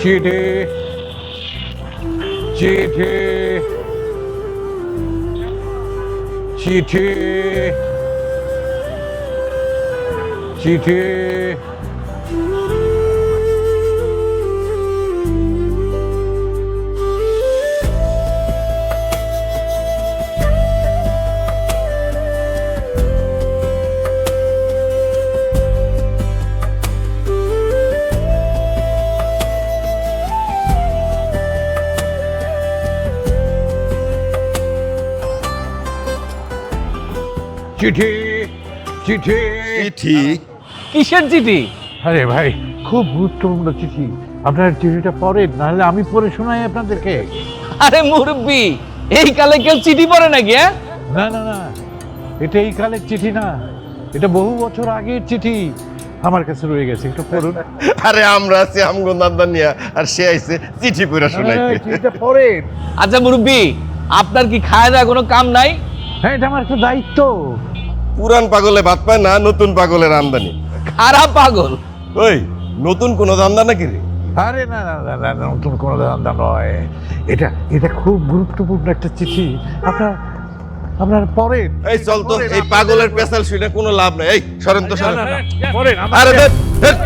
চিঠি চিঠি চিঠি চিঠি চিঠি চিঠি চিঠি? কিসের চিঠি? আরে ভাই, খুব গুরুত্বপূর্ণ চিঠি। আপনার চিঠিটা পড়েন, নাহলে আমি পড়ে শোনাই আপনাদেরকে। আরে মুরব্বি, এই কালে কেউ চিঠি পড়ে নাকি? না না না, এটা এই কালের চিঠি না, এটা বহু বছর আগের চিঠি আমার কাছে রয়ে গেছে, একটু পড়ুন। আরে আমরা আছি আমগো নান্দা নিয়া, আর সে আইছে চিঠি পড়া শোনাইতে। চিঠিটা পড়েন। আচ্ছা মুরব্বি, আপনার কি খায় দাওয়া কোনো কাম নাই? হ্যাঁ, এটা আমার একটা দায়িত্ব। পুরান পাগলে ভাত পায় না, নতুন পাগলের আমদানি। খারাপ পাগল। ওই নতুন কোন ধান্দা নাকি রে? আরে না না না না, নতুন কোনো ধান্দা নয়, এটা এটা খুব গুরুত্বপূর্ণ একটা চিঠি। আপনার পড়েন। এই চল তো, এই পাগলের পেশাল শুনে কোনো লাভ নাই। এই সরেন তো, সরেন। পড়েন। আরে ধর, ধর।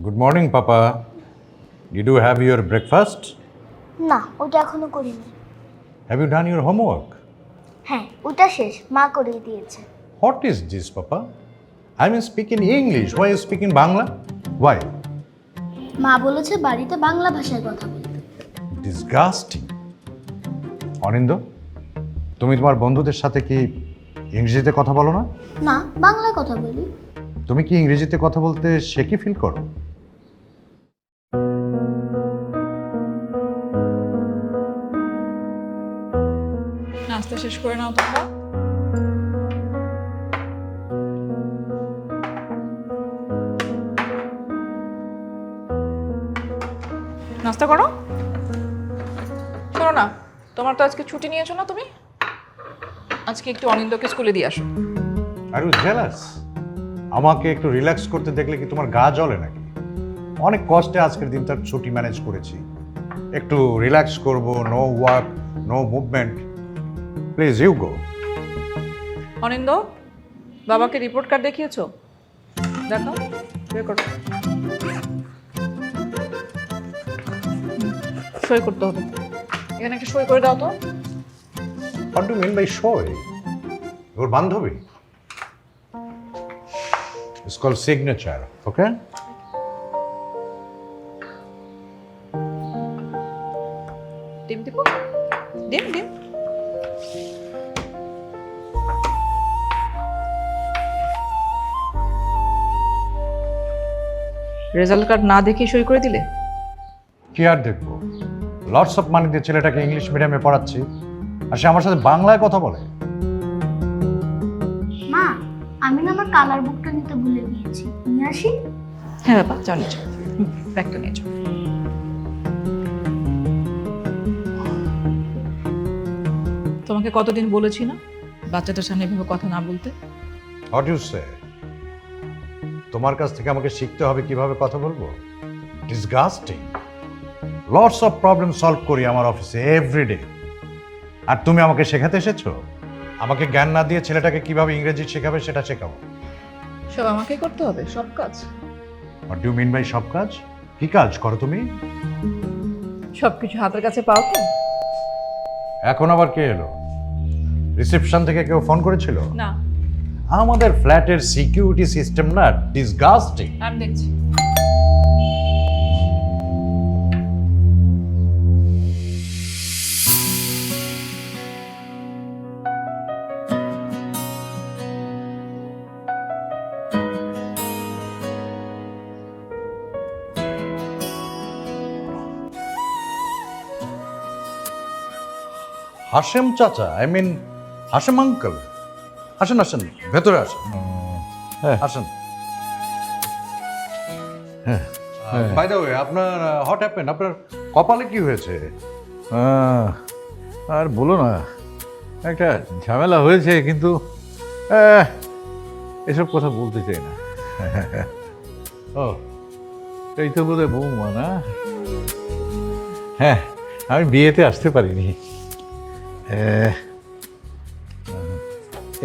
Good morning papa, did you have your breakfast? না, ওটা এখনো করিনি। Have you done your homework? হ্যাঁ, ওটা শেষ, মা করিয়ে দিয়েছে। What is this papa? I mean speak in English, why you speak in Bangla? Why? মা বলেছে বাড়িতে বাংলা ভাষায় কথা বলতে। ডিসগাস্টিং। অনিন্দ, তুমি তোমার বন্ধুদের সাথে কি ইংরেজিতে কথা বলো না? না, বাংলায় কথা বলি। তুমি কি ইংরেজিতে কথা বলতে সে কি ফিল করো? নাস্তা শেষ করে নাও তোমরা। নাস্তা করো। শোনো না, তোমার তো আজকে ছুটি নিয়েছো না তুমি? আজকে একটু অনিন্দকে স্কুলে দিয়ে আসো। Are you jealous? আমাকে একটু রিল্যাক্স করতে দেখলে কি তোমার গা জ্বলে নাকি? অনেক কষ্টে আজকের দিনটা ছুটি ম্যানেজ করেছি, একটু রিল্যাক্স করব, no work, no movement. Please you go. Aninda, বাবাকে রিপোর্ট কার্ড দেখিয়েছো? দেখো, বের করো। সই করতে হবে, এখানে একটা সই করে দাও তো। হোয়াট ডু মিন বাই শোয়? ওর বান্ধবী? ইটস কল্ড সিগনেচার, ওকে? ডিম দিব? ডিম ডিম। রেজাল্ট কার্ড না দেখে সই করে দিলে? কি আর দেখবো, লটস অফ মানি দিয়ে ছেলেটাকে ইংলিশ মিডিয়ামে পড়াচ্ছি, আর সে আমার সাথে বাংলায় কথা বলে। মা, আমি না আমার কালার বুকটা নিতে ভুলে গিয়েছি, নিয়ে আসি? হ্যাঁ বাবা, যাও নিয়ে যাও, ব্যাগটা নিয়ে যাও। তোমাকে কতদিন বলেছি না বাচ্চাটার সামনে এভাবে কথা না বলতে? হোয়াট ইউ সে? তোমার কাছ থেকে আমাকে শিখতে হবে কিভাবে কথা বলবো? Disgusting. Lots of problem solve করি আমার অফিসে এভরিডে, আর তুমি আমাকে শেখাতে এসেছো? আমাকে জ্ঞান না দিয়ে ছেলেটাকে কিভাবে ইংরেজি শেখাবে সেটা শেখাও। সব আমাকে করতে হবে, সব কাজ। হোয়াট ডু মিন বাই সব কাজ? কি কাজ করো তুমি? সবকিছু হাতের কাছে পাও তো? এখন আবার কে এলো? রিসেপশন থেকে কেউ ফোন করেছিল? না, আমাদের ফ্ল্যাটের সিকিউরিটি সিস্টেম না ডিসগাস্টিং। আমি দেখছি। হাশেম চাচা, আই মিন হাশেম আঙ্কেল, আসেন আসেন, ভেতরে আসেন। আসেন। বাই দ্য ওয়ে, আপনার হোয়াট হ্যাপেন? আপনার কপালে কি হয়েছে? আর বলো না, একটা ঝামেলা হয়েছে, কিন্তু এসব কথা বলতে চাই না। ও, এই তো বোধহয় বৌমা না? হ্যাঁ, আমি বিয়েতে আসতে পারিনি।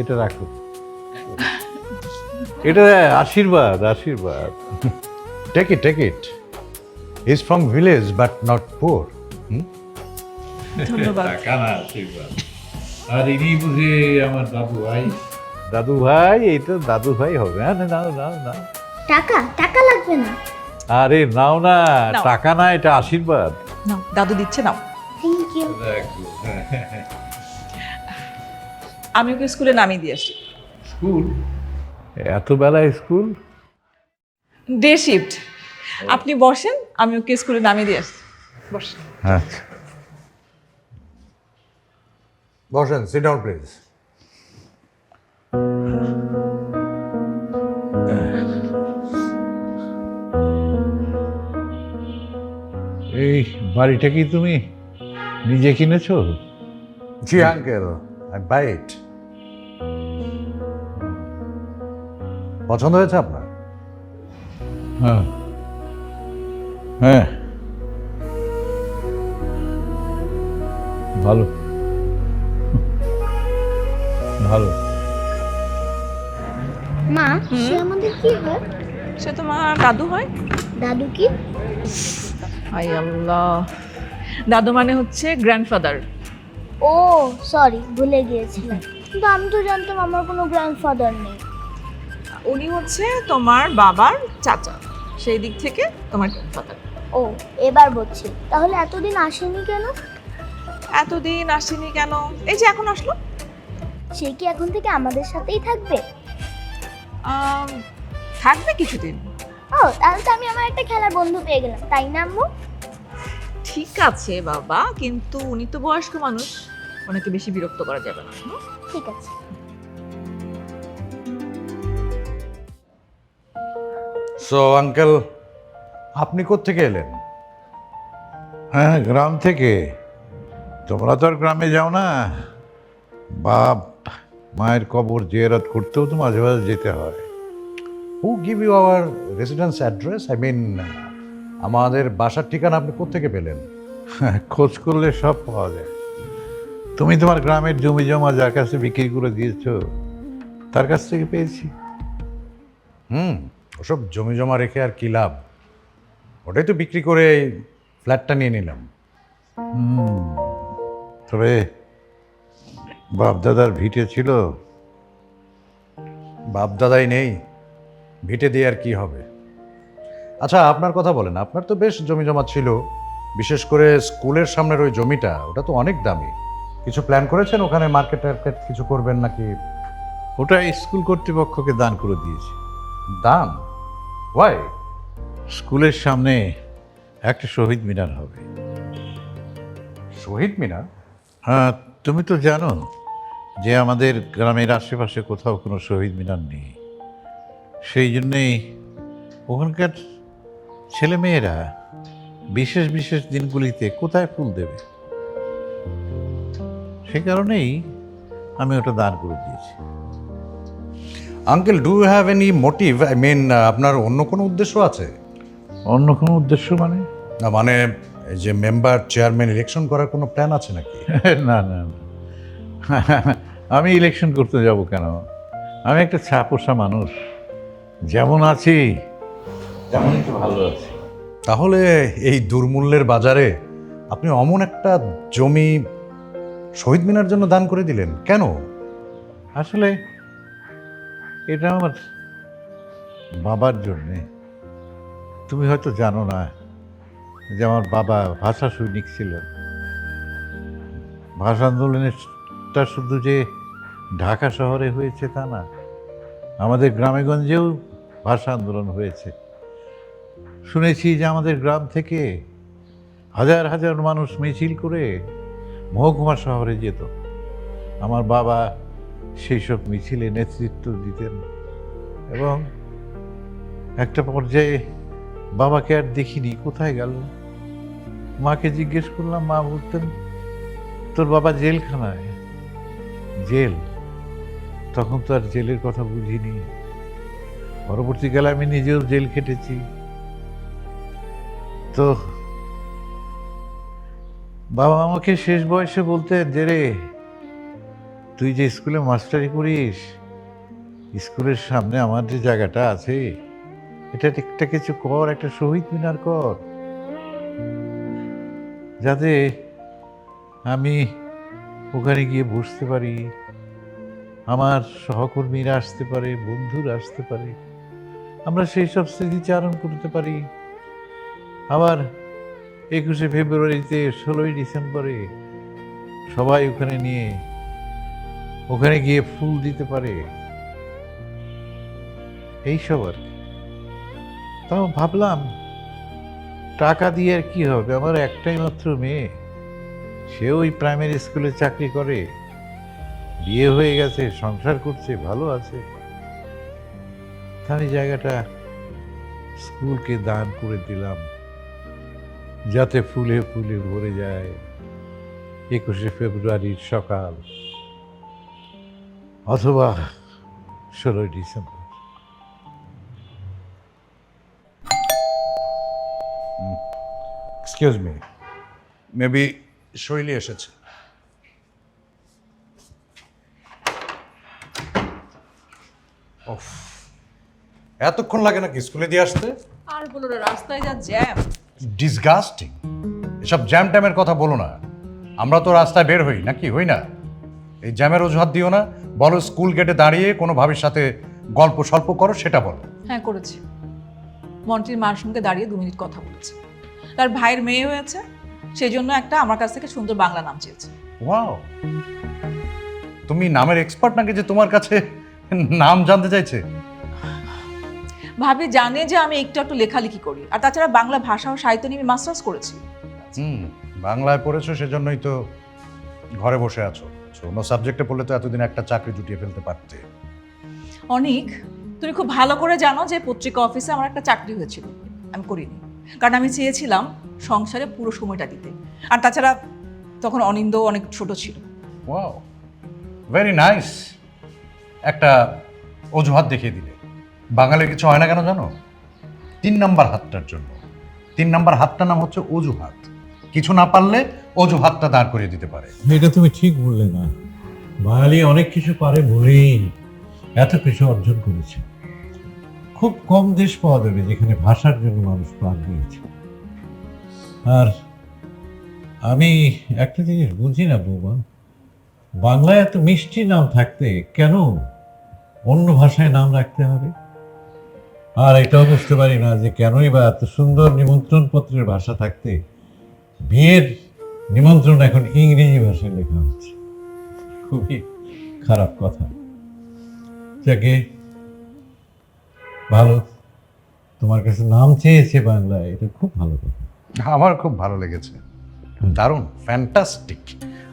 এটা রাখো, এটা আশীর্বাদ, আশীর্বাদ। Take it, take it. Is from village but not poor. ধন্যবাদ। কানা আশীর্বাদ। আর ইনি বুঝে আমার দাদু ভাই। দাদু ভাই, এই তো দাদু ভাই হবে। হ্যাঁ, নাও নাও নাও। টাকা টাকা লাগবে না। আরে নাও না, নাও। টাকা না, এটা আশীর্বাদ। নাও, দাদু দিচ্ছে, নাও। Thank you. আমি ওকে স্কুলে নামিয়ে দিয়ে আসি। স্কুল? এত বেলায় স্কুল? Day shift. আপনি বসেন, আমি ওকে স্কুলে নামিয়ে দিয়ে আসি। বসেন। আচ্ছা। বসেন, সিট ডাউন প্লিজ। এই বাড়িটা কি তুমি নিজে কিনেছো? জি আঙ্কেল, আই বাই ইট। পছন্দ হয়েছে আপনার? হ্যাঁ হ্যাঁ, ভালো ভালো। মা, সে আমাদের কি হয়? সে তোমার দাদু হয়। দাদু কি? হাই আল্লাহ, দাদু মানে হচ্ছে গ্র্যান্ডফাদার। ও সরি, ভুলে গিয়েছিলাম। কিন্তু আমি তো জানতাম আমার কোনো গ্র্যান্ডফাদার নেই। উনি হচ্ছে তোমার বাবার চাচা, সেই দিক থেকে তোমার গ্র্যান্ডফাদার। ও, এবার বুঝছি। তাহলে এতদিন আসেনি কেন? এতদিন আসেনি কেন? এই যে এখন আসলো। সে কি এখন থেকে আমাদের সাথেই থাকবে? থাকবে কিছুদিন। ও, তাহলে তো আমি আমার একটা খেলার বন্ধু পেয়ে গেলাম, তাই না আম্মু? ঠিক আছে বাবা, কিন্তু উনি তো বয়স্ক মানুষ, ওনাকে বেশি বিরক্ত করা যাবে না। ঠিক আছে। সো আঙ্কেল, আপনি কোত্থেকে এলেন? হ্যাঁ, গ্রাম থেকে। তোমরা তো আর গ্রামে যাও না? বাপ মায়ের কবর জিয়ারত করতেও তো মাঝে মাঝে যেতে হয়। Who give you our residence address? I mean, আমাদের বাসার ঠিকানা আপনি কোত্থেকে পেলেন? খোঁজ করলে সব পাওয়া যায়। তুমি তোমার গ্রামের জমি জমা যার কাছে বিক্রি করে দিয়েছো, তার কাছ থেকে পেয়েছি। ওসব জমি জমা রেখে আর কি লাভ? ওটাই তো বিক্রি করে এই ফ্ল্যাটটা নিয়ে নিলাম। তবে বাপ দাদার ভিটে ছিল। বাপ দাদাই নেই, ভিটে দিয়ে আর কি হবে? আচ্ছা, আপনার কথা বলেন, আপনার তো বেশ জমি জমা ছিল, বিশেষ করে স্কুলের সামনের ওই জমিটা, ওটা তো অনেক দামি। কিছু প্ল্যান করেছেন ওখানে মার্কেট টার্কেট কিছু করবেন নাকি? ওটা স্কুল কর্তৃপক্ষকে দান করে দিয়েছি। দান? ওয়াই? স্কুলের সামনে একটা শহীদ মিনার হবে। শহীদ মিনার? হ্যাঁ, তুমি তো জানো যে আমাদের গ্রামের আশেপাশে কোথাও কোনো শহীদ মিনার নেই। সেই জন্যেই ওখানকার ছেলেমেয়েরা বিশেষ বিশেষ দিনগুলিতে কোথায় ফুল দেবে, সে কারণেই আমি ওটা দান করে দিয়েছি। Uncle, do you have any motive? I mean, আপনার অন্য কোনো উদ্দেশ্য আছে? অন্য কোনো উদ্দেশ্য মানে? না, মানে এই যে মেম্বার চেয়ারম্যান ইলেকশন করার কোনো প্ল্যান আছে নাকি? না না না। আমি ইলেকশন করতে যাব কেন? আমি একটা ছাপোষা মানুষ, যেমন আছি তেমনই তো ভালো আছি। তাহলে এই দুর্মূল্যের বাজারে আপনি অমন একটা জমি শহীদ মিনার জন্য দান করে দিলেন কেন? আসলে এটা আমার বাবার জন্যে। তুমি হয়তো জানো না যে আমার বাবা ভাষা সৈনিক ছিলেন। ভাষা আন্দোলনটা শুধু যে ঢাকা শহরে হয়েছে তা না, আমাদের গ্রামেগঞ্জেও ভাষা আন্দোলন হয়েছে। শুনেছি যে আমাদের গ্রাম থেকে হাজার হাজার মানুষ মিছিল করে মহকুমা শহরে যেত। আমার বাবা সেই সব মিছিলে নেতৃত্ব দিতেন এবং একটা পর্যায়ে বাবাকে আর দেখিনি, কোথায় গেল। মাকে জিজ্ঞেস করলাম, মা বলতেন তোর বাবা জেলখানায়। জেল? তখন তো আর জেলের কথা বুঝিনি। পরবর্তীকালে আমি নিজেও জেল খেটেছি। তো বাবা আমাকে শেষ বয়সে বলতেন যে রে, তুই যে স্কুলে মাস্টারি করিস, স্কুলের সামনে আমার যে জায়গাটা আছে এটা একটা কিছু কর, একটা শহীদ মিনার কর, যাতে আমি ওখানে গিয়ে বসতে পারি, আমার সহকর্মীরা আসতে পারে, বন্ধুরা আসতে পারে, আমরা সেই সব স্মৃতিচারণ করতে পারি। আবার 21শে ফেব্রুয়ারিতে, 16ই ডিসেম্বরে সবাই ওখানে গিয়ে ফুল দিতে পারে, এইসব আর কি। তাও ভাবলাম টাকা দিয়ে আর কি হবে, আমার একটাই মাত্র মেয়ে, সে ওই প্রাইমারি স্কুলে চাকরি করে, বিয়ে হয়ে গেছে, সংসার করছে, ভালো আছে। আমি জায়গাটা স্কুলকে দান করে দিলাম যাতে ফুলে ফুলে ভরে যায় 21শে ফেব্রুয়ারির সকাল অথবা 16ই ডিসেম্বর। এক্সকিউজ মি, মেবি শৈলী এসেছে। ওফ, এতক্ষণ লাগে নাকি স্কুলে দিয়ে আসতে? আর বলো না, রাস্তায় যা জ্যাম। ডিসগাস্টিং। এসব জ্যাম ট্যামের কথা বলো না, আমরা তো রাস্তায় বের হই নাকি, হই না? এই জ্যামের অজুহাত দিও না, বলো স্কুল গেটে দাঁড়িয়ে কোনো ভাবির সাথে গল্প স্বল্প করো, সেটা বলো। হ্যাঁ করেছি, মন্টির মার সঙ্গে দাঁড়িয়ে 2 মিনিট কথা বলেছি। তার ভাইয়ের মেয়ে হয়েছে, সেই জন্য একটা আমার কাছ থেকে সুন্দর বাংলা নাম চেয়েছে। ওয়াও, তুমি নামের এক্সপার্ট নাকি যে তোমার কাছে নাম জানতে চাইছে? ভাবি জানে যে আমি একটু লেখালেখি করি, আর তাছাড়া বাংলা ভাষা ও সাহিত্য নিয়ে মাস্টার্স করেছি। বাংলায় পড়েছো সেজন্যই তো ঘরে বসে আছো। অন্য সাবজেক্টে পড়লে তো এতদিন একটা চাকরি জুটিয়ে ফেলতে পারতে। অনেক, তুমি খুব ভালো করে জানো যে পত্রিকা অফিসে আমার একটা চাকরি হয়েছিল, আমি করিনি, কারণ আমি চেয়েছিলাম সংসারে পুরো সময়টা দিতে। আর তাছাড়া তখন অনিন্দ অনেক ছোট ছিল। Wow, very nice. একটা অজুহাত দেখিয়ে দিলে। বাঙালির কিছু হয় না কেন জানো? 3 নাম্বার হাতটার জন্য। 3 নাম্বার হাতটার নাম হচ্ছে অজুহাত। কিছু না পারলে অজুহাতটা দাঁড় করিয়ে দিতে পারে। এটা তুমি ঠিক বললে না, বাঙালি অনেক কিছু পারে বলেই এত কিছু অর্জন করেছে। খুব কম দেশ পাওয়া যাবে যেখানে ভাষার জন্য মানুষ প্রাণ দিয়েছে। আর আমি একটা জিনিস বুঝি না বৌমা, বাংলায় এত মিষ্টি নাম থাকতে কেন অন্য ভাষায় নাম রাখতে হবে? আর এটাও বুঝতে পারি না যে কেনই বা এত সুন্দর নিমন্ত্রণ পত্রের ভাষা থাকতে বিয়ের নিমন্ত্রণ এখন ইংরেজি ভাষায় লেখা হচ্ছে। খুবই খারাপ কথা। যাকে ভালো, তোমার কাছে নাম চেয়েছে বাংলায়, এটা খুব ভালো কথা। আমার খুব ভালো লেগেছে, দারুণ, ফ্যান্টাস্টিক।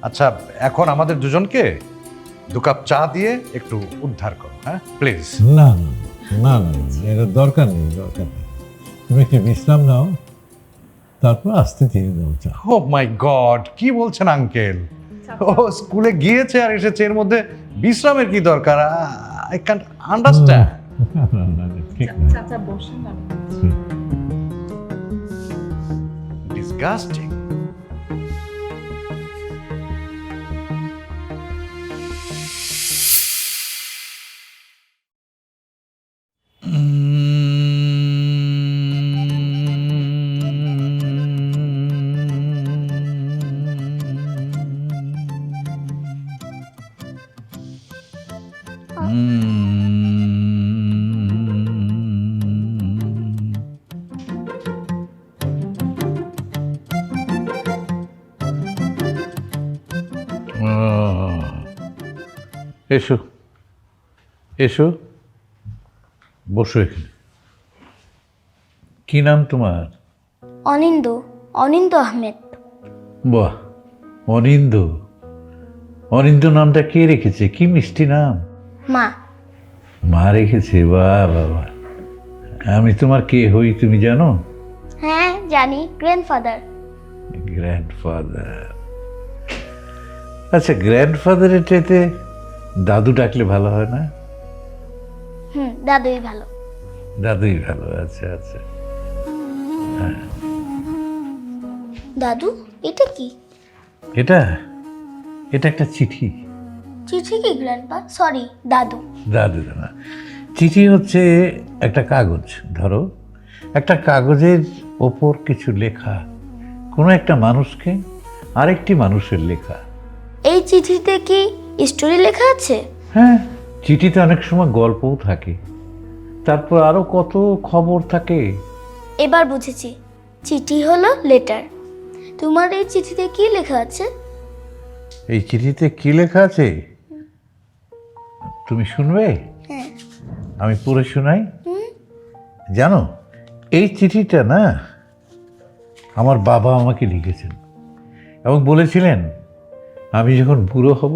আচ্ছা, এখন আমাদের দুজনকে 2 কাপ চা দিয়ে একটু উদ্ধার করো, হ্যাঁ প্লিজ। না না না না, এটা দরকার নেই, দরকার নেই। তুমি একটু বিশ্রাম নাও, তারপর আস্তে ধীরে দাও চা। ও মাই গড, কি বলছেন আঙ্কেল? ও স্কুলে গিয়েছে আর এসেছে, এর মধ্যে বিশ্রামের কি দরকার? I can't understand. ঠিক না। চাচা বসেন না। ডিসগাস্টিং। এসো এসো, বসো এখানে। কি নাম তোমার? অনিন্দ, অনিন্দ আহমেদ। বাহ, অনিন্দ। অনিন্দ নামটা কে রেখেছে? কি মিষ্টি নাম। মা। মা রেখেছে? বাহ বাবা। আমি তোমার কে হই তুমি জানো? হ্যাঁ জানি, গ্র্যান্ডফাদার। গ্র্যান্ডফাদার। আচ্ছা, গ্র্যান্ডফাদারের চাইতে দাদু ডাকলে ভালো হয় না? দাদুই ভালো। দাদুই ভালো। আচ্ছা আচ্ছা। দাদু, এটা কি? এটা এটা একটা চিঠি। চিঠি কি গ্র্যান্ডপা? সরি দাদু। দাদু না, চিঠি হচ্ছে একটা কাগজ। ধরো, একটা কাগজের ওপর কিছু লেখা, কোনো একটা মানুষকে আরেকটি মানুষের লেখা। এই চিঠিতে কি স্টোরি লেখা আছে? হ্যাঁ, চিঠিতে অনেক সময় গল্পও থাকে, তারপর আরো কত খবর থাকে। এবার বুঝেছি, চিঠি হলো লেটার। তোমার এই চিঠিতে কি লেখা আছে? এই চিঠিতে কি লেখা আছে তুমি শুনবে? হ্যাঁ। আমি পড়ে শোনাই। জানো, এই চিঠিটা না আমার বাবা আমাকে লিখেছেন এবং বলেছিলেন আমি যখন বুড়ো হব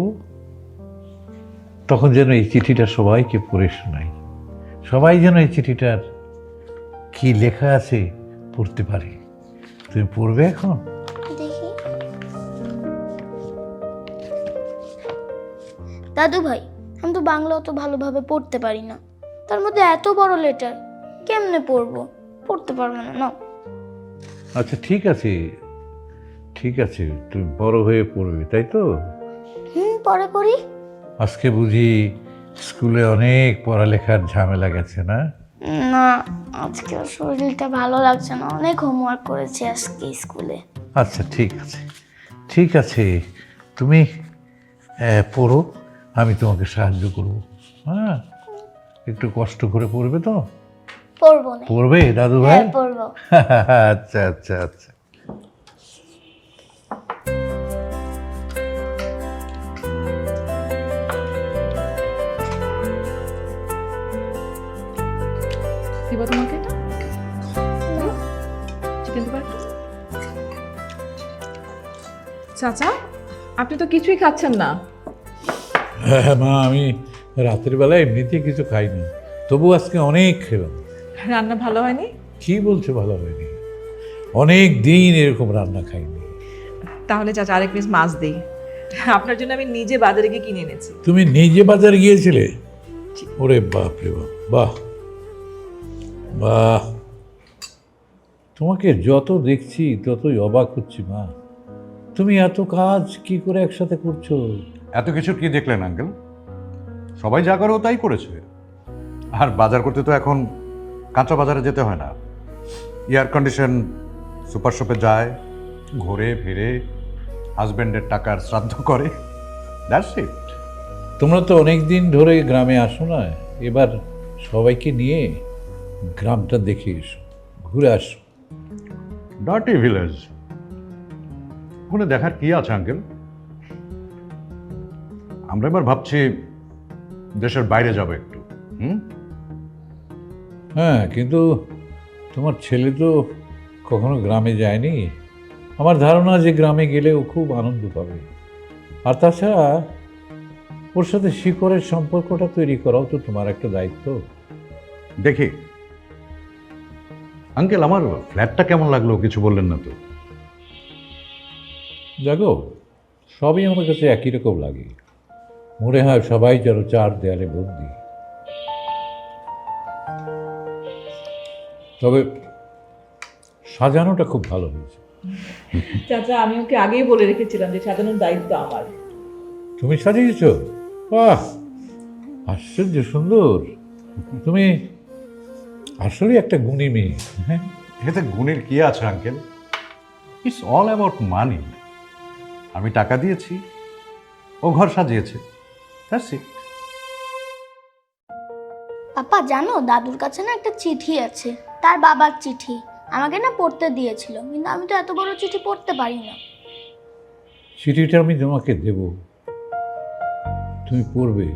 তখন যেন এই চিঠিটা সবাইকে পড়ে শোনাই, সবাই যেন এই চিঠিটার কি লেখা আছে পড়তে পারে। তুমি পড়বে এখন? দেখি। দাদু ভাই, আমি তো বাংলা অত ভালোভাবে পড়তে পারি না, তার মধ্যে এত বড় লেটার কেমনে পড়বো? পড়তে পারবো না। না। আচ্ছা ঠিক আছে, ঠিক আছে, তুমি বড় হয়ে পড়বে, তাই তো? পরে পড়ি। আজকে বুঝি স্কুলে অনেক পড়ালেখার ঝামেলা গেছে না? না, আজকে শরীরটা ভালো লাগছে না, অনেক হোমওয়ার্ক করেছি আজকে স্কুলে। আচ্ছা ঠিক আছে, ঠিক আছে, তুমি পড়ো, আমি তোমাকে সাহায্য করব। হ্যাঁ, একটু কষ্ট করে পড়বে তো? পড়বো না। পড়বে দাদু ভাই? হ্যাঁ পড়বো। আচ্ছা আচ্ছা আচ্ছা। দিব তোমাকে এটা? চিকেন দেবো একটা? চাচা, আপনি তো কিছুই খাচ্ছেন না। হ্যাঁ মা, আমি রাতের বেলা এমনিতেই কিছু খাই না, তবু আজকে অনেক খেলাম। রান্না ভালো হয়নি? কি বলছো ভালো হয়নি? অনেক দিন এরকম রান্না খাইনি। তাহলে চাচা আরেক পিস মাছ দিই, আপনার জন্য আমি নিজে বাজারে গিয়ে কিনে এনেছি। তুমি নিজে বাজারে গিয়েছিলে? ওরে বাপ রে বাপ, বাহ বাহ। তোমাকে যত দেখছি ততই অবাক হচ্ছি মা, তুমি এত কাজ কি করে একসাথে করছো? এত কিছু কি দেখলেন আঙ্কেল? সবাই যা করে ও তাই করেছে। আর বাজার করতে তো এখন কাঁচা বাজারে যেতে হয় না, এয়ার কন্ডিশন সুপার শপে যায়, ঘুরে ফিরে হাজব্যান্ডের টাকার শ্রাদ্ধ করে, দ্যাটস ইট। তোমরা তো অনেক দিন ধরে গ্রামে আসো না, এবার সবাইকে নিয়ে গ্রামটা দেখে এসো, ঘুরে আসো। ডার্টি ভিলেজ, ওখানে দেখার কি আছে আঙ্কেল? আমরা এবার ভাবছি দেশের বাইরে যাবো একটু। হ্যাঁ, কিন্তু তোমার ছেলে তো কখনো গ্রামে যায়নি। আমার ধারণা যে গ্রামে গেলে ও খুব আনন্দ পাবে। আর তাছাড়া ওর সাথে শিকড়ের সম্পর্কটা তৈরি করাও তো তোমার একটা দায়িত্ব। দেখি আঙ্কেল, আমার ফ্ল্যাটটা কেমন লাগলো কিছু বললেন না তো? দেখো, সবই আমার কাছে একই রকম লাগে, মনে হয় সবাই যেন চার দেয়ালে বন্দি। তবে সাজানোটা খুব ভালো হয়েছে। চাচা আমি ওকে আগেই বলে রেখেছিলাম যে সাজানোর দায়িত্ব আমার। তুমি সাজিয়েছ? বাহ, আশ্চর্য সুন্দর। তুমি আসলে একটা গুণী মেয়ে। হ্যাঁ, এতে গুণের কি আছে আঙ্কেল? ইটস অল অ্যাবাউট মানি। আমি টাকা দিয়েছি, ও ঘর সাজিয়েছে, দ্যাটস ইট। পাপা জানো দাদুর কাছে না একটা চিঠি আছে, তার বাবার চিঠি। আমাকে না পড়তে দিয়েছিল, কিন্তু আমি তো এত বড় চিঠি পড়তে পারি না। চিঠিটা আমি তোমাকে দেব, তুমি পড়বে,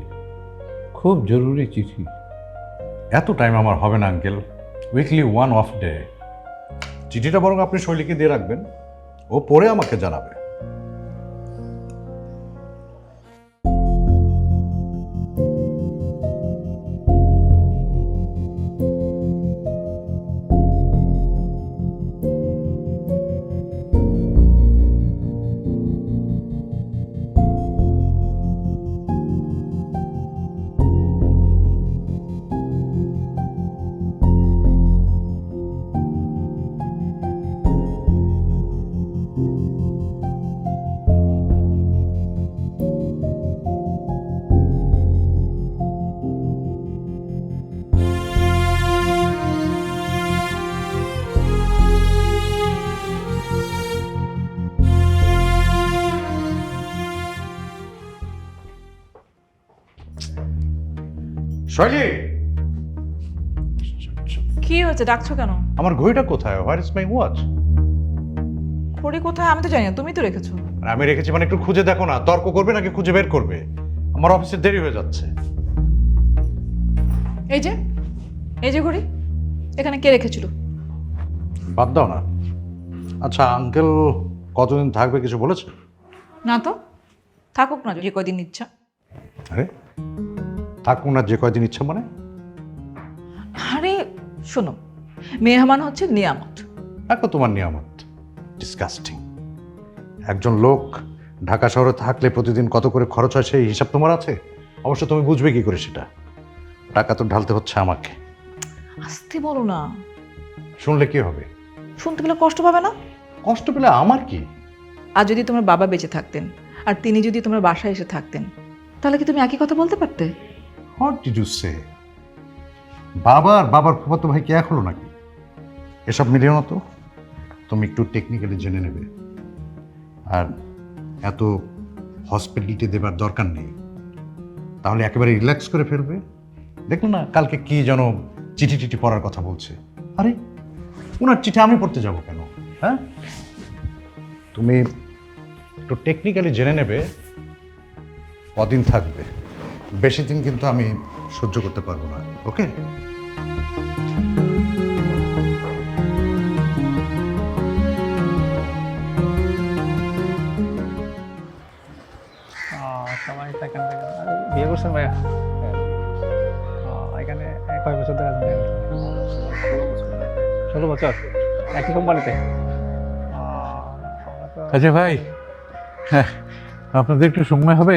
খুব জরুরি চিঠি। এত টাইম আমার হবে না uncle, weekly one off day. চিঠিটা বরং আপনি শৈলীকে দিয়ে রাখবেন, ও পড়ে আমাকে জানাবে। শৈলী, কি হয়েছে, ডাকছো কেন? আমার ঘড়িটা কোথায়? Where is my watch? ঘড়ি কোথায় আমি তো জানি না, তুমি তো রেখেছো। আমি রেখেছি মানে একটু খুঁজে দেখো না। তর্ক করবে নাকি খুঁজে বের করবে? আমার অফিসে দেরি হয়ে যাচ্ছে। এই যে এই যে ঘড়ি, এখানে কে রেখেছিল? বাদ দাও না। আচ্ছা আঙ্কেল কতদিন থাকবে কিছু বলেছে? না তো, থাকুক না যে কয়দিন ইচ্ছা। আরে থাকুক না যে কয়দিন ইচ্ছা মানে? আরে শোনো, মেহমান হচ্ছে নিয়ামত। দেখো তোমার নিয়ামত ডিসকাস্টিং। একজন লোক ঢাকা শহরে থাকলে প্রতিদিন কত করে খরচ হয় সেই হিসাব তোমার আছে? অবশ্য তুমি বুঝবে কি করে সেটা? টাকা তো ঢালতে হচ্ছে আমাকে। আসতে বলো না, শুনলে কি হবে? শুনতে পেলে কষ্ট পাবে না? কষ্ট পেলে আমার কি? আর যদি তোমার বাবা বেঁচে থাকতেন আর তিনি যদি তোমার বাসায় এসে থাকতেন, তাহলে কি তুমি একই কথা বলতে পারতে? হোয়াট ডিড ইউ সে? বাবার ফুফাতো ভাই কি এক হলো নাকি? এসব মিলিও না তো। তুমি একটু টেকনিক্যালি জেনে নেবে। আর এত হসপিটালিটি দেবার দরকার নেই, তাহলে একেবারে রিল্যাক্স করে ফেলবে। দেখো না কালকে কি যেন চিঠি টিঠি পড়ার কথা বলছে। আরে ওনার চিঠি আমি পড়তে যাব কেন? হ্যাঁ, তুমি একটু টেকনিক্যালি জেনে নেবে কদিন থাকবে। বেশি দিন কিন্তু আমি সহ্য করতে পারবো না। ওকে? সবাই দেখেন বিয়ে করছেন ভাইয়া? এখানে কয় বছর ধরে আছেন? 16 বছর একই কোম্পানিতে? আচ্ছা ভাই, হ্যাঁ, আপনাদের একটু সময় হবে?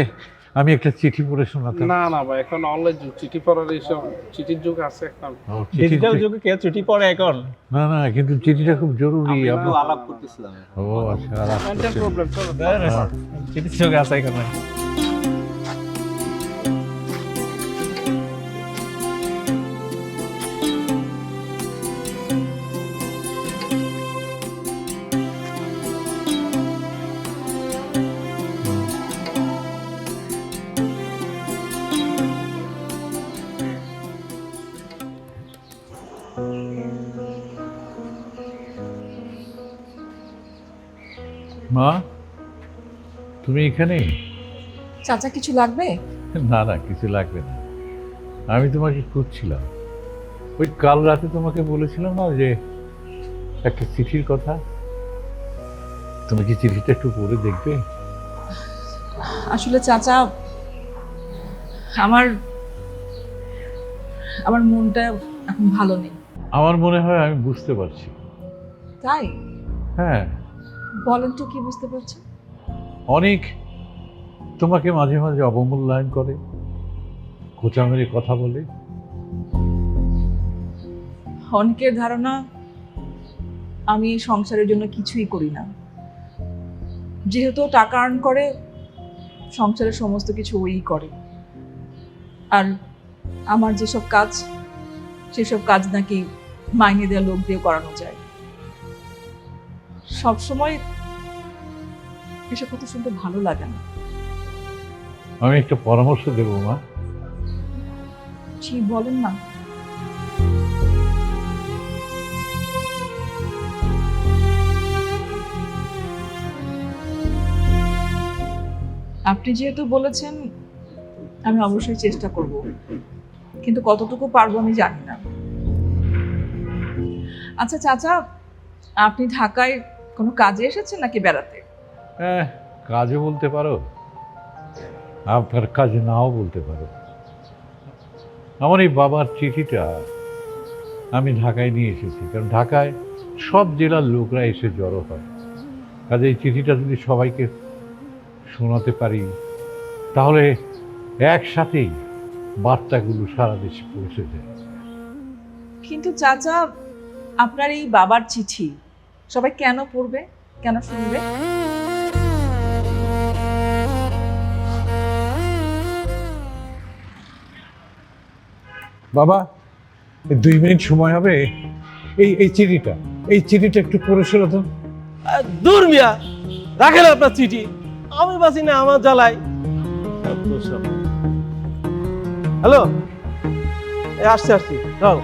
আমি একটা চিঠি পড়ে শোনাতাম। না না ভাই, এখন অনলাইন যুগ, চিঠি পড়ার এইসব চিঠির যুগ আছে এখন। ডিজিটাল যুগে কে চিঠি পড়ে এখন? না না, কিন্তু চিঠিটা খুব জরুরি। আমি আলাপ করতেছিলাম। ও আচ্ছা, আলাপ মেন্টাল করছেন। প্রবলেম চলো। চিঠির যুগে আছে এখন। মা, তুমি এখানে? চাচা কিছু লাগবে? না না, কিছু লাগবে না। আমি তোমাকে খুঁজছিলাম। ওই কাল রাতে তোমাকে বলেছিলাম না যে একটা চিঠির কথা, তুমি কি চিঠিটা একটু পড়ে দেখবে? আসলে চাচা, আমার আমার মনটা এখন ভালো নেই। আমার মনে হয় আমি বুঝতে পারছি। তাই? হ্যাঁ, বলেন তো কি বুঝতে পারছেন? অনেক তোমাকে মাঝে মাঝে অবমূল্যায়ন করে, খোঁচা মেরে কথা বলে। অনেকের ধারণা আমি এই সংসারের জন্য কিছুই করি না, যেহেতু ও টাকা আর্ন করে সংসারের সমস্ত কিছু ওই করে, আর আমার যেসব কাজ সেসব কাজ নাকি মাইনে দেওয়া লোক দিয়ে করানো যায়। সবসময় এসব কথা শুনতে ভালো লাগে না। আমি একটা পরামর্শ দেবো মা। জি বলেন না। আপনি যেহেতু বলেছেন আমি অবশ্যই চেষ্টা করব, কিন্তু কতটুকু পারবো আমি জানি না। আচ্ছা চাচা, আপনি ঢাকায় কোনো কাজে এসেছেন নাকি বেড়াতে? হ্যাঁ, কাজে বলতে পারো, আপনার কাজে নাও বলতে পারো। আমার এই বাবার চিঠিটা আমি ঢাকায় নিয়ে এসেছি, কারণ ঢাকায় সব জেলার লোকরা এসে জড়ো হয়। কাজে এই চিঠিটা যদি সবাইকে শোনাতে পারি তাহলে একসাথেই বার্তাগুলো সারা দেশে পৌঁছে যায়। কিন্তু চাচা, আপনার এই বাবার চিঠি সবাই কেন পড়বে, কেন শুনবে? বাবা, 2 মিনিট সময় হবে? এই চিঠিটা একটু পড়ে শোনাতো। দূর মিয়া, রাখেন আপনার চিঠি, আমি বাঁচি না আমার জ্বালাই। হ্যালো, আসছি যাও।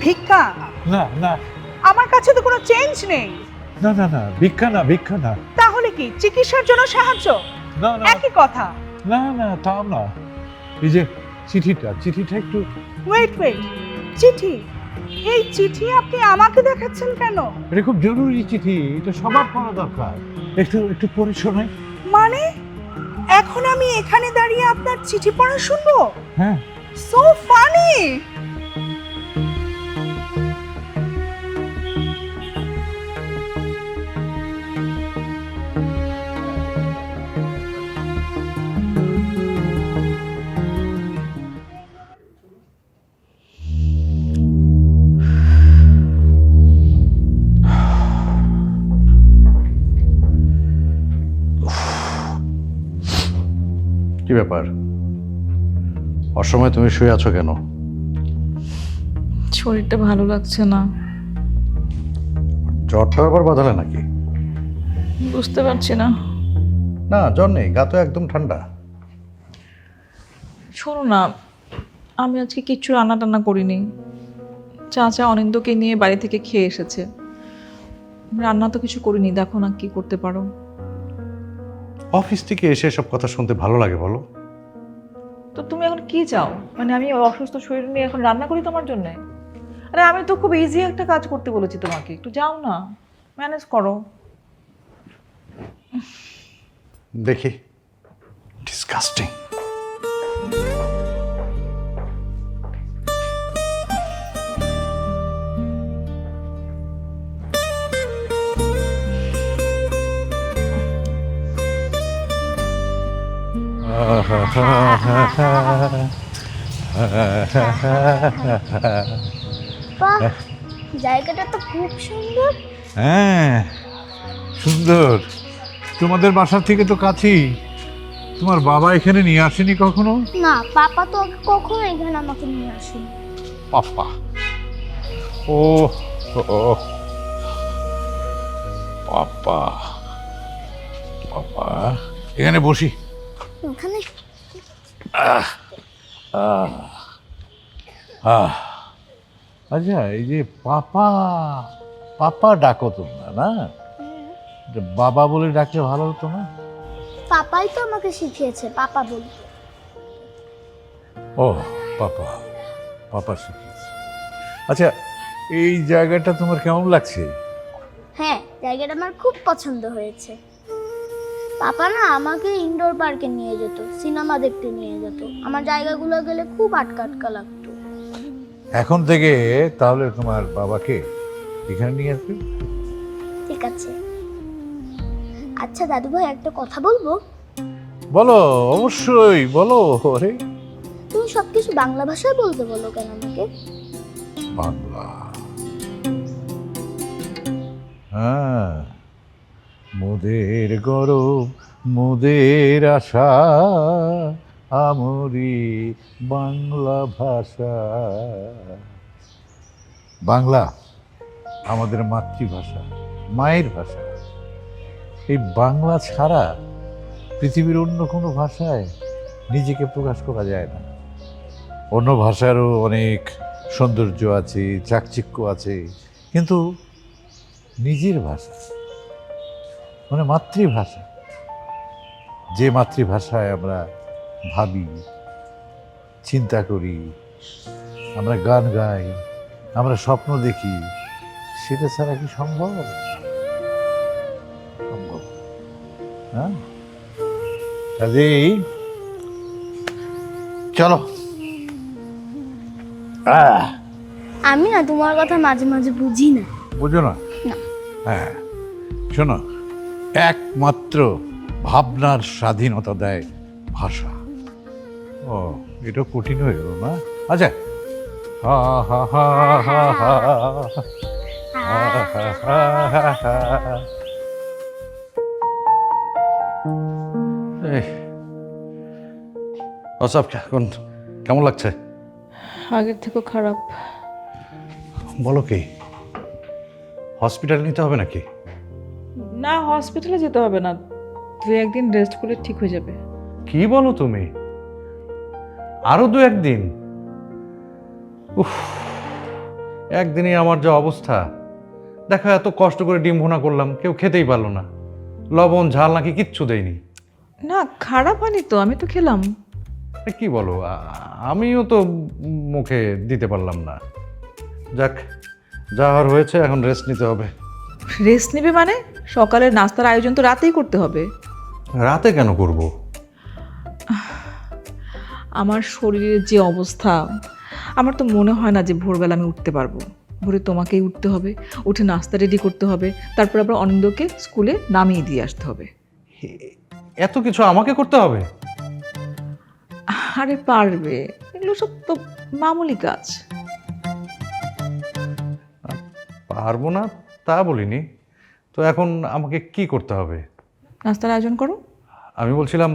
ভিক্ষা? না না আমার কাছে তো কোনো চেঞ্জ নেই। না না না, ভিক্ষা না। তাহলে কি চিকিৎসার জন্য সাহায্য? না না একই কথা। না না, তাও না। এই যে চিঠিটা একটু। ওয়েট, চিঠি? এই চিঠি আপনি আমাকে দেখাচ্ছেন কেন? এটা খুব জরুরি চিঠি, এটা সবার পড়া দরকার। একটু পড়ে শোনাই। মানে এখন আমি এখানে দাঁড়িয়ে আপনার চিঠি পড়া শুনবো? হ্যাঁ। So funny. কি ব্যাপার, অসময়ে তুমি শুয়ে আছো কেন? শরীরটা ভালো লাগছে না। জ্বরটা আবার বাঁধালে নাকি? বুঝতে পারছি না। না, জ্বর নেই, গা তো একদম ঠান্ডা। শোনো না, আমি আজকে কিচ্ছু রান্না টান্না করিনি। চাচা অনিন্দকে নিয়ে বাড়ি থেকে খেয়ে এসেছে, রান্না তো কিছু করিনি। দেখো না কি করতে পারো। অফিস থেকে এসে সব কথা শুনতে ভালো লাগে বলো? তো তুমি এখন কি চাও? মানে আমি অসুস্থ শরীর নিয়ে এখন রান্না করি তোমার জন্য? আরে আমি তো খুব ইজি একটা কাজ করতে বলেছি তোমাকে, একটু যাও না, ম্যানেজ করো। দেখি। ডিসকাস্টিং। বাহ, জায়গাটা তো খুব সুন্দর। হ্যাঁ, সুন্দর। তোমাদের বাসার থেকে তো কাছেই। তোমার বাবা এখানে নিয়ে আসেনি কখনো? না, পাপা তো আগে কখনো এখানে আমাকে নিয়ে আসেনি। পাপা, ও পাপা, পাপা, এখানে বসি। ওখানে আচ্ছা, এই যে পাপা ডাকো তোমরা, না? বাবা বলে ডাকলে ভালো হতো না? পাপাই তো আমাকে শিখিয়েছে পাপা বলতে। ও, পাপা শিখিয়েছে। আচ্ছা, এই জায়গাটা তোমার কেমন লাগছে? হ্যাঁ, জায়গাটা আমার খুব পছন্দ হয়েছে। পাপা না আমাকে ইনডোর পার্কে নিয়ে যেত, সিনেমা দেখতে নিয়ে যেত। আমার জায়গাগুলো গেলে খুব আটকা লাগতো। এখন থেকে তাহলে তোমার বাবাকে এখানে নিয়ে আসবে? ঠিক আছে। আর আচ্ছা দাদু ভাই, একটা কথা বলবো? বলো, অবশ্যই বলো। আরে তুমি সবকিছু বাংলা ভাষায় বলতে বলো কেন আমাকে? বাংলা, হ্যাঁ, মোদের গরব মোদের আশা, আমরি বাংলা ভাষা। বাংলা আমাদের মাতৃভাষা, মায়ের ভাষা। এই বাংলা ছাড়া পৃথিবীর অন্য কোনো ভাষায় নিজেকে প্রকাশ করা যায় না। অন্য ভাষারও অনেক সৌন্দর্য আছে, চাকচিক্য আছে, কিন্তু নিজের ভাষা মানে মাতৃভাষা, যে মাতৃভাষায় আমরা ভাবি, চিন্তা করি, আমরা গান গাই, আমরা স্বপ্ন দেখি, সেটা ছাড়া কি সম্ভব? সম্ভব, হ্যাঁ। কাজেই চলো। আমি না তোমার কথা মাঝে মাঝে বুঝি না। বুঝো না? না। হ্যাঁ, শোনো, একমাত্র ভাবনার স্বাধীনতা দেয় ভাষা। ও, এটা কঠিন হয়ে গেল না? আচ্ছা, হা হা হা হা হা অসব এখন কেমন লাগছে? আগের থেকেও খারাপ। বলো কি, হসপিটাল নিতে হবে নাকি? না, হসপিটালে যেতে হবে না, 2-1 দিন রেস্ট করলে ঠিক হয়ে যাবে। কি বলো তুমি? আরো 2-1 দিন? উফ, একদিনই আমার যা অবস্থা। দেখো, এত কষ্ট করে ডিম ভুনা করলাম, কেউ খেতেই পারলো না। লবণ ঝাল নাকি কিচ্ছু দেয়নি। না, খারাপ হয়নি তো, আমি তো খেলাম। কি বলো, আমিও তো মুখে দিতে পারলাম না। যাক, যা হওয়ার হয়েছে, এখন রেস্ট নিতে হবে। রেস্ট নেবে মানে? সকালের নাস্তার আয়োজন তো রাতেই করতে হবে। রাতে কেন করব? আমার শরীরের যে অবস্থা, আমার তো মনে হয় না যে ভোরবেলা আমি উঠতে পারবো। ভোরে তোমাকেই উঠতে হবে, উঠে নাস্তা রেডি করতে হবে, তারপর আবার অনিন্দকে স্কুলে নামিয়ে দিয়ে আসতে হবে। এত কিছু আমাকে করতে হবে? আরে পারবে, এগুলো সব তো মামুলি কাজ। পারবো না তা বলিনি তো, এখন আমাকে কি করতে হবে? নাস্তার আয়োজন করো। আমি বলছিলাম,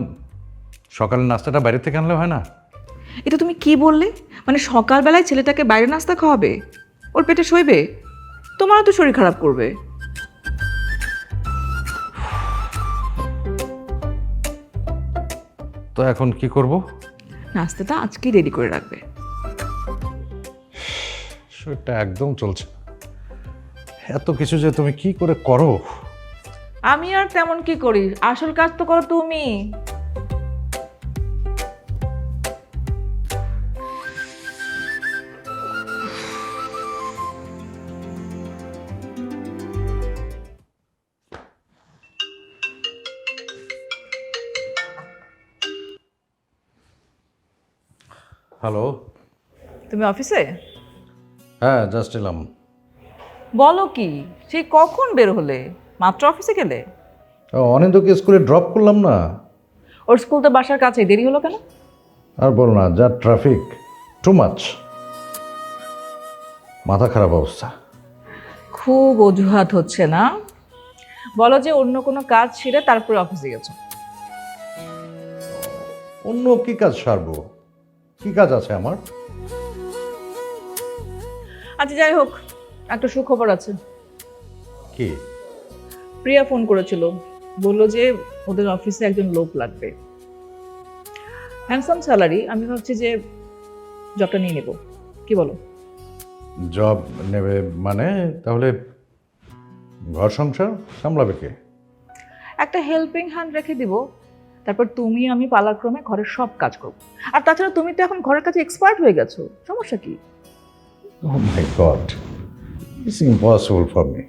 সকালের নাস্তাটা বাইরে থেকে আনলে হয় না? এটা তুমি কি বললে? মানে সকালবেলায় ছেলেটাকে বাইরে নাস্তা খাওয়াবে? ওর পেটে সইবে? তোমারও তো শরীর খারাপ করবে। তো এখন কি করব? নাস্তাটা আজকেই রেডি করে রাখবে। শরীরটা একদম চলছে না। এত কিছু যে তুমি কি করে করো? আমি আর তেমন কি করি, আসল কাজ তো করো তুমি। হ্যালো। তুমি অফিসে? হ্যাঁ, জাস্ট এলাম। বলো কি, সেই কখন বের হলে? মাত্র অফিসে গেলে? অনিন্দকে স্কুলে ড্রপ করলাম না। ওর স্কুল তো বাসার কাছে, দেরি হলো কেন? আর বলো না, যা ট্রাফিক, টু মাচ, মাথা খারাপ অবস্থা। খুব অজুহাত হচ্ছে না? বলো যে অন্য কোনো কাজ ছেড়ে তারপরে অফিসে গেছো। অন্য কি কাজ সারবো? কি কাজ আছে আমার? আচ্ছা, যাই হোক, একটা সুখবর আছে। কি? প্রিয়া ফোন করেছিল, বললো যে ওদের অফিসে একজন লোক লাগবে, হ্যান্ডসাম স্যালারি। আমি ভাবছি যে জবটা নিয়ে নেব, কি বলো? জব নেবে মানে? তাহলে ঘর সংসার সামলাবে কে? একটা হেল্পিং হ্যান্ড রেখে দিব, তারপর তুমি আমি পালাক্রমে ঘরের সব কাজ করব। আর তাছাড়া তুমি তো এখন ঘরের কাছে এক্সপার্ট হয়ে গেছো, সমস্যা কি? Oh my God, it's impossible for me.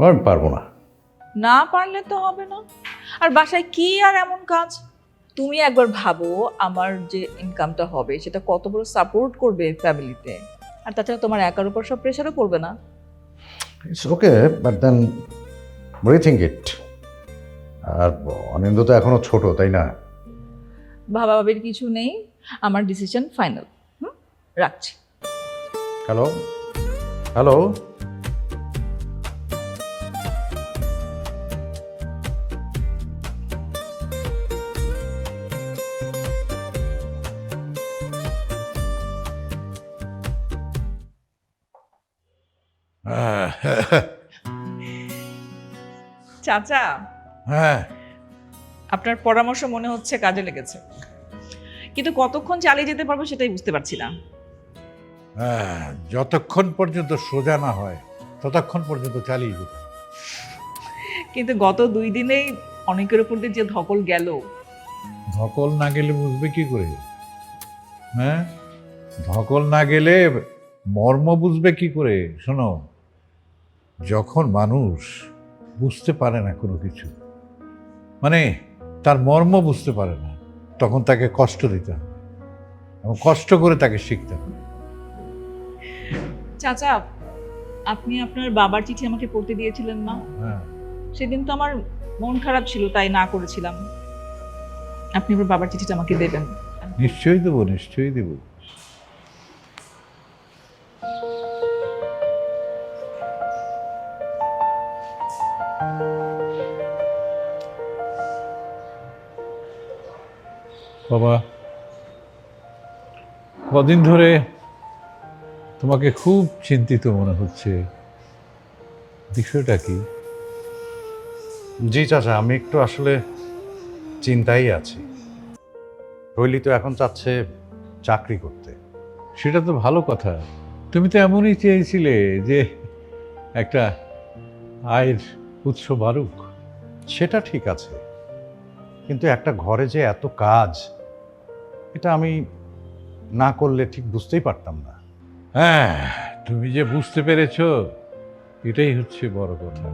আমি পারবো না। না পারলে তো হবে না। আর বাসায় কি আর এমন কাজ? তুমি একবার ভাবো, আমার যে ইনকামটা হবে সেটা কত বড় সাপোর্ট করবে ফ্যামিলিতে। আর তাছাড়া তোমার একার উপর সব প্রেশারও পড়বে না। It's okay, but then rethink it. আর অনিন্দ তো এখনো ছোট, তাই না? ভাবা ভাবির কিছু নেই, আমার ডিসিশন ফাইনাল। রাখছি। হ্যালো হ্যালো, চাচা, হ্যাঁ, আপনার পরামর্শ মনে হচ্ছে কাজে লেগেছে, কিন্তু কতক্ষণ চালিয়ে যেতে পারবো সেটাই বুঝতে পারছি না। হ্যাঁ, যতক্ষণ পর্যন্ত সোজা না হয় ততক্ষণ পর্যন্ত চালিয়ে যেতে। কিন্তু গত 2 দিনেই অনেকের উপর দিয়ে যে ধকল গেল। ধকল না গেলে বুঝবে কি করে? হ্যাঁ, ধকল না গেলে মর্ম বুঝবে কি করে? শোনো, যখন মানুষ বুঝতে পারে না কোনো কিছু, মানে তার মর্ম বুঝতে পারে না, তখন তাকে কষ্ট দিতে হবে এবং কষ্ট করে তাকে শিখতে হবে। চাচা, আপনি আপনার বাবার চিঠি আমাকে পড়তে দিয়েছিলেন না? হ্যাঁ, সেদিন তো আমার মন খারাপ ছিল, তাই না করেছিলাম। আপনি আবার বাবার চিঠিটা আমাকে দেবেন? নিশ্চয়ই দেবো, নিশ্চয়ই দেবো। বাবা, কদিন ধরে তোমাকে খুব চিন্তিত মনে হচ্ছে, বিষয়টা কি? জি চাচা, আমি একটু আসলে চিন্তাই আছি। রৈলি তো এখন চাচ্ছে চাকরি করতে। সেটা তো ভালো কথা, তুমি তো এমনই চেয়েছিলে যে একটা আয়ের উৎস বাড়ুক। সেটা ঠিক আছে, কিন্তু একটা ঘরে যে এত কাজ, এটা আমি না করলে ঠিক বুঝতেই পারতাম না। হ্যাঁ, তুমি যে বুঝতে পেরেছো এটাই হচ্ছে বড় কথা।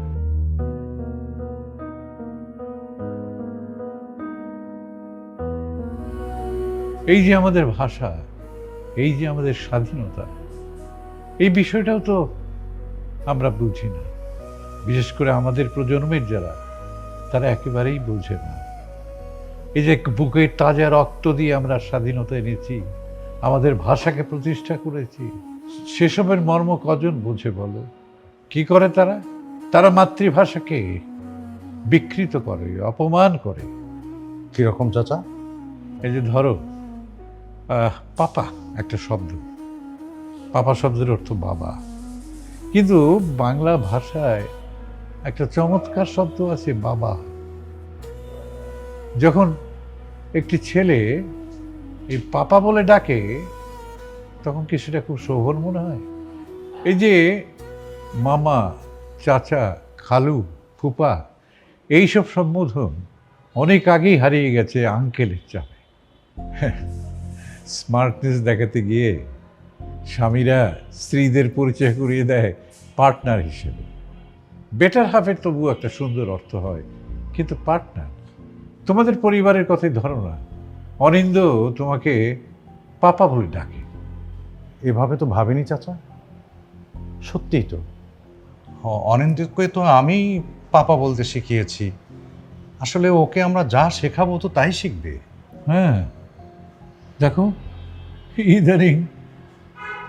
এই যে আমাদের ভাষা, এই যে আমাদের স্বাধীনতা, এই বিষয়টাও তো আমরা বুঝি না। বিশেষ করে আমাদের প্রজন্মের যারা, তারা একেবারেই বোঝে না। এই যে বুকের তাজা রক্ত দিয়ে আমরা স্বাধীনতা এনেছি, আমাদের ভাষাকে প্রতিষ্ঠা করেছি, সেসবের মর্ম কজন বোঝে বলো? কি করে তারা? তারা মাতৃভাষাকে বিকৃত করে, অপমান করে। কিরকম চাচা? এই যে ধরো, পাপা একটা শব্দ, পাপা শব্দের অর্থ বাবা, কিন্তু বাংলা ভাষায় একটা চমৎকার শব্দ আছে বাবা। যখন একটি ছেলে এই পাপা বলে ডাকে, তখন কি সেটা খুব শোভন মনে হয়? এই যে মামা, চাচা, খালু, ফুপা, এইসব সম্বোধন অনেক আগেই হারিয়ে গেছে আঙ্কেলের চাপে। স্মার্টনেস দেখাতে গিয়ে স্বামীরা স্ত্রীদের পরিচয় করিয়ে দেয় পার্টনার হিসেবে। বেটার হাফের তবু একটা সুন্দর অর্থ হয়, কিন্তু পার্টনার। তোমাদের পরিবারের কথাই ধরো না, অনিন্দ তোমাকে পাপা বলে ডাকে। এভাবে তো ভাবিনি চাচা। সত্যিই তো, অনিন্দকে তো আমি পাপা বলতে শিখিয়েছি। আসলে ওকে আমরা যা শেখাবো তো তাই শিখবে। হ্যাঁ, দেখো ইদানিং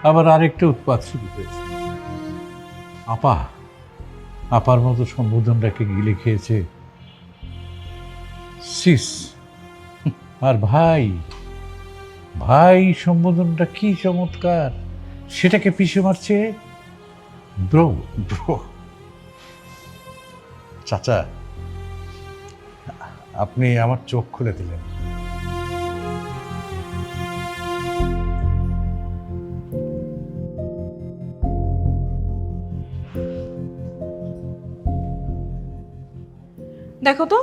আবার আরেকটা উৎপাত শুরু হয়েছে। আপা, আপার মতো সম্বোধনটাকে গিলে খেয়েছে সিস। আর ভাই, ভাই সম্বোধনটা কি চমৎকার, সেটাকে পিষে মারছে ব্রো। ব্রো, চাচা আপনি আমার চোখ খুলে দিলেন। দেখো তো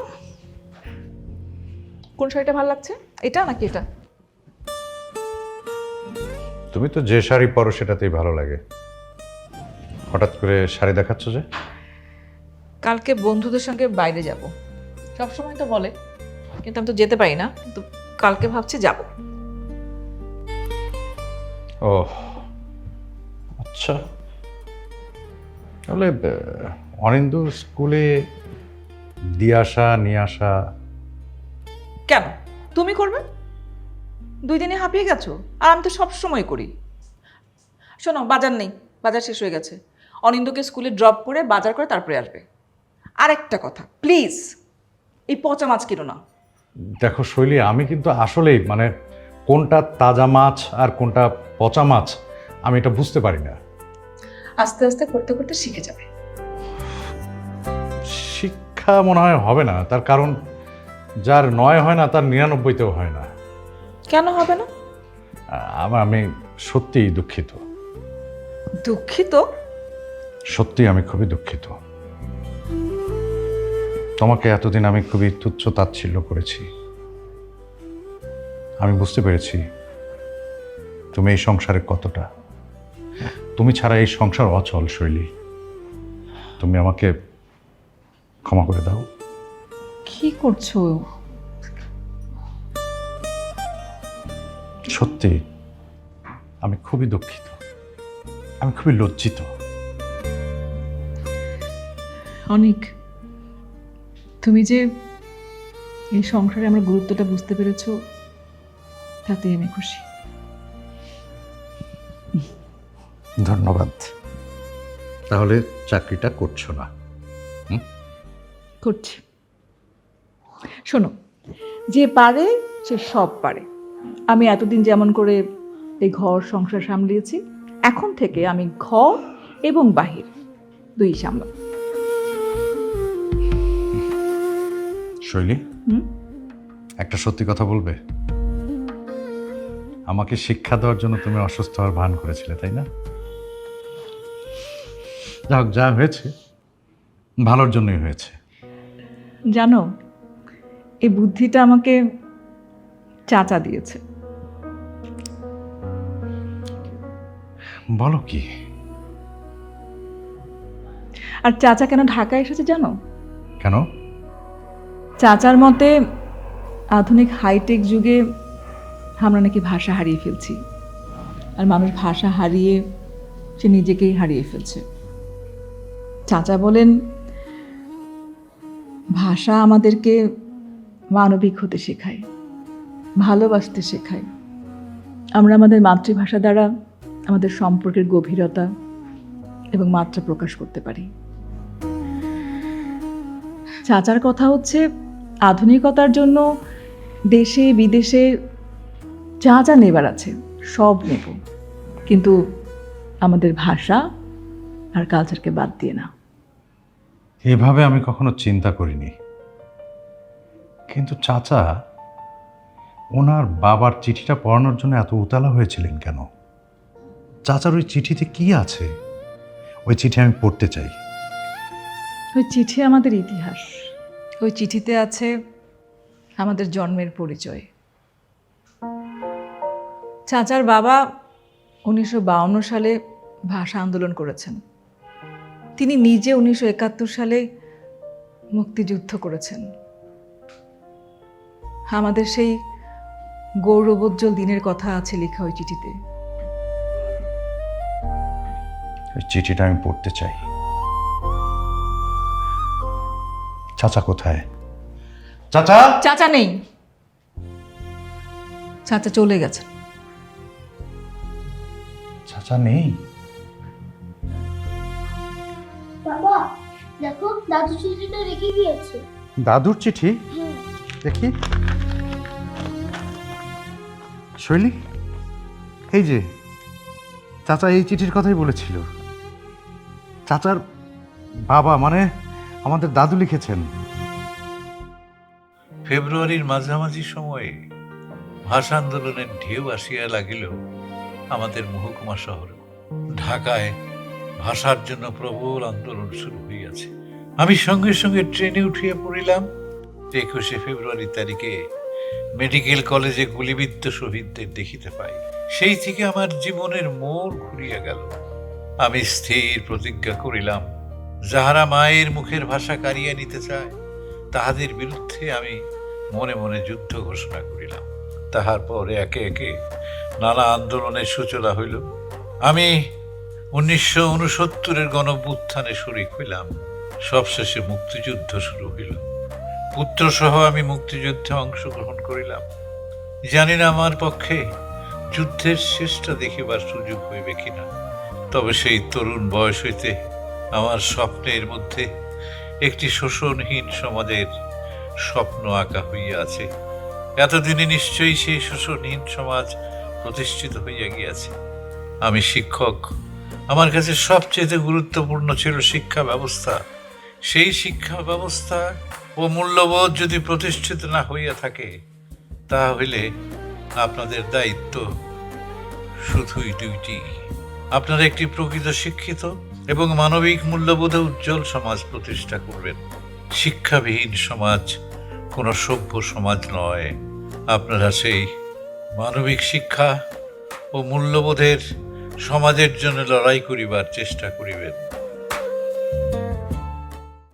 কোন শাড়িটা ভালো লাগছে, এটা নাকি এটা? তুমি তো যে শাড়ি পরো সেটাতেই ভালো লাগে, হঠাৎ করে শাড়ি দেখাচ্ছ যে? কালকে বন্ধুদের সঙ্গে বাইরে যাব, সবসময় তো বলে, কিন্তু আমি তো যেতে পারি না, কিন্তু কালকে ভাবছি যাব। ও আচ্ছা, তাহলে অনিন্দ স্কুলে দিয়ে আসা নিয়ে আসা। কেন তুমি করবে? 2 দিনে হাঁপিয়ে গেছো, আর আমি তো সব সময় করি। শোনো, বাজার নেই, বাজার শেষ হয়ে গেছে। অনিন্দকে স্কুলে ড্রপ করে বাজার করে তারপরে আসবে। আরেকটা কথা, প্লিজ এই পচা মাছ কিনো না। দেখো শৈলী, আমি কিন্তু আসলেই মানে কোনটা তাজা মাছ আর কোনটা পচা মাছ আমি এটা বুঝতে পারি না। আস্তে আস্তে করতে করতে শিখে যাবে। শিক্ষা মনে হয় হবে না, তার কারণ যার 9 হয় না তার 99তেও হয় না। কেন হবে না? আমি সত্যিই দুঃখিত। দুঃখিত? সত্যি আমি খুবই দুঃখিত। তোমাকে এতদিন আমি খুবই তুচ্ছ তাচ্ছিল্য করেছি। আমি বুঝতে পেরেছি তুমি এই সংসারে কতটা। তুমি ছাড়া এই সংসার অচল শৈলী। তুমি আমাকে ক্ষমা করে দাও। কি করছো? সত্যি আমি খুবই দুঃখিত, আমি খুবই লজ্জিত। অনেক, তুমি যে এই সংসারে আমার গুরুত্বটা বুঝতে পেরেছো, তাতেই আমি খুশি। ধন্যবাদ। তাহলে চাকরিটা করছো না? করছি। শোনো, যে পারে সে সব পারে। আমি এতদিন যেমন করে এই ঘর সংসার সামলিয়েছি, এখন থেকে আমি ঘর এবং বাহির 2 সামলাম। শৈলী, একটা সত্যি কথা বলবে? আমাকে শিক্ষা দেওয়ার জন্য তুমি অসুস্থ হওয়ার ভান করেছিলে, তাই না? যাক, যা হয়েছে ভালোর জন্যই হয়েছে। জানো, এই বুদ্ধিটা আমাকে চাচা দিয়েছে। বলো কি? আর চাচা কেন ঢাকায় এসেছে জানো? কেন? চাচার মতে আধুনিক হাইটেক যুগে আমরা নাকি ভাষা হারিয়ে ফেলছি, আর মানুষ ভাষা হারিয়ে সে নিজেকেই হারিয়ে ফেলছে। চাচা বলেন ভাষা আমাদেরকে মানবিক হতে শেখায়, ভালোবাসতে শেখায়। আমরা আমাদের মাতৃভাষা দ্বারা আমাদের সম্পর্কের গভীরতা এবং মাত্রা প্রকাশ করতে পারি। চাচার কথা হচ্ছে, আধুনিকতার জন্য দেশে বিদেশে যা যা নেবার আছে সব নেব, কিন্তু আমাদের ভাষা আর কালচারকে বাদ দিয়ে না। এভাবে আমি কখনো চিন্তা করিনি, কিন্তু চাচা ওনার বাবার চিঠিটা পড়ানোর জন্য এত উতালা হয়েছিলেন কেন? চাচার ওই চিঠিতে কি আছে? ওই চিঠি আমি পড়তে চাই। ওই চিঠি আমাদের ইতিহাস। ওই চিঠিতে আছে আমাদের জন্মের পরিচয়। চাচার বাবা 1952 সালে ভাষা আন্দোলন করেছেন। তিনি নিজে 1971 সালে মুক্তিযুদ্ধ করেছেন। আমাদের সেই গৌরবোজ্জ্বল দিনের কথা আছে লেখা ওই চিঠিতে। ওই চিঠিটা আমি পড়তে চাই। চাচা কোথায়? চাচা! চাচা নেই, চাচা চলে গেছে। চাচা নেই? বাবা দেখো, দাদু চিঠিটা রেখে গিয়েছে। দাদুর চিঠি? দেখি। শৈলী, এই যে চাচা এই চিঠির কথাই বলেছিল। চাচার বাবা মানে আমাদের দাদু লিখেছেন। ফেব্রুয়ারির মাঝামাঝি সময়ে ভাষা আন্দোলনের ঢেউ আসিয়া লাগিল আমাদের মহকুমা শহরে। ঢাকায় ভাষার জন্য প্রবল আন্দোলন শুরু হইয়াছে। আমি সঙ্গে সঙ্গে ট্রেনে উঠিয়া পড়িলাম। 21শে ফেব্রুয়ারি তারিখে মেডিকেল কলেজে গুলিবিদ্ধ শহীদদের দেখিতে পাই। সেই থেকে আমার জীবনের মোড় ঘুরিয়া গেল। আমি স্থির প্রতিজ্ঞা করিলাম, যাহারা মায়ের মুখের ভাষা কাড়িয়া নিতে চায় তাহাদের বিরুদ্ধে আমি মনে মনে যুদ্ধ ঘোষণা করিলাম। তাহার পরে একে একে নানা আন্দোলনের সূচনা হইল। আমি 1969-এর গণঅভ্যুত্থানে শরিক হইলাম। সবশেষে মুক্তিযুদ্ধ শুরু হইল। পুত্রসহ আমি মুক্তিযুদ্ধে অংশগ্রহণ করিলাম। জানি না আমার পক্ষে যুদ্ধের শেষটা দেখিবার সুযোগ হইবে কিনা, তবে সেই তরুণ বয়স হইতে আমার স্বপ্নের মধ্যে একটি শোষণহীন সমাজের স্বপ্ন আঁকা হইয়াছে। এতদিনে নিশ্চয়ই সেই শোষণহীন সমাজ প্রতিষ্ঠিত হইয়া গিয়াছে। আমি শিক্ষক, আমার কাছে সবচেয়ে গুরুত্বপূর্ণ ছিল শিক্ষা ব্যবস্থা। সেই শিক্ষা ব্যবস্থা ও মূল্যবোধ যদি প্রতিষ্ঠিত না হইয়া থাকে, তাহলে আপনাদের দায়িত্ব শুধুই দুইটি। আপনারা একটি প্রকৃত শিক্ষিত এবং মানবিক মূল্যবোধে উজ্জ্বল সমাজ প্রতিষ্ঠা করবেন। শিক্ষাবিহীন সমাজ কোনো সভ্য সমাজ নয়। আপনারা সেই মানবিক শিক্ষা ও মূল্যবোধের সমাজের জন্য লড়াই করিবার চেষ্টা করিবেন।